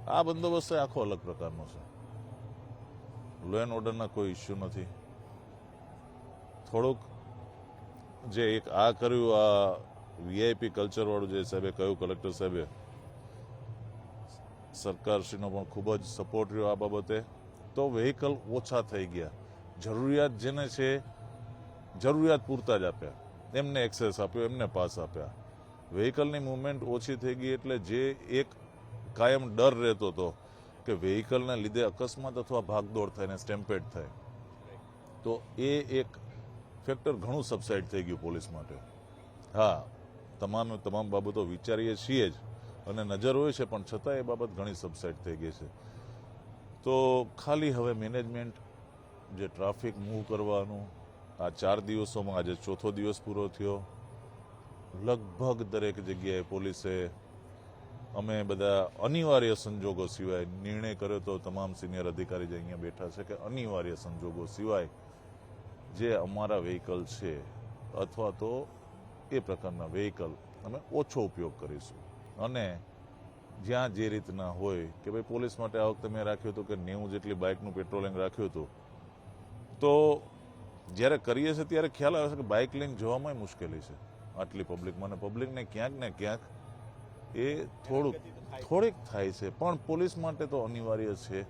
આ બંદોબસ્ત આખો અલગ પ્રકારનો છે. લો એન્ડ ઓર્ડરના કોઈ ઇસ્યુ નથી. થોડુંક જે એક આ કર્યું, આ વીઆઈપી કલ્ચરવાળું જે સાહેબે કહ્યું, કલેક્ટર સાહેબે, સરકારશ્રીનો પણ ખૂબ જ સપોર્ટ રહ્યો આ બાબતે. તો વ્હીકલ ઓછા થઈ ગયા. જરૂરિયાત જેને છે જરૂરિયાત પૂરતા જ આપ્યા, એમને એક્સેસ આપ્યો, એમને પાસ આપ્યા. વ્હીકલની મૂવમેન્ટ ઓછી થઈ ગઈ એટલે જે એક કાયમ ડર રહેતો હતો કે વ્હીકલને લીધે અકસ્માત અથવા ભાગદોડ થાય ને સ્ટેમ્પેડ થાય, તો એ એક ફેક્ટર ઘણું સબસાઇડ થઈ ગયું પોલીસ માટે. હા, તમામ બાબતો વિચારીએ છીએ જ અને નજર હોય છે, પણ છતાં એ બાબત ઘણી સબસાઇડ થઈ ગઈ છે. તો ખાલી હવે મેનેજમેન્ટ જે ટ્રાફિક મૂવ કરવાનું, આ 4 દિવસોમાં આજે 4થો દિવસ પૂરો થયો. લગભગ દરેક જગ્યાએ પોલીસે, અમે બધા અનિવાર્ય સંજોગો સિવાય નિર્ણય કર્યો તો તમામ સિનિયર અધિકારી જે અહીંયા બેઠા છે કે અનિવાર્ય સંજોગો સિવાય જે અમારા વ્હીકલ છે અથવા તો એ પ્રકારના વ્હીકલ અમે ઓછો ઉપયોગ કરીશું. અને જ્યાં જે રીતના હોય કે ભાઈ પોલીસ માટે આ વખતે મેં રાખ્યું હતું કે 90 જેટલી બાઇકનું પેટ્રોલિંગ રાખ્યું હતું. તો જ્યારે કરીએ છીએ ત્યારે ખ્યાલ આવે છે કે બાઇક લઈને જવામાં મુશ્કેલી છે આટલી પબ્લિકમાં, અને પબ્લિકને ક્યાંક ને ક્યાંક એ થોડીક થાય છે, પણ પોલીસ માટે તો અનિવાર્ય છે.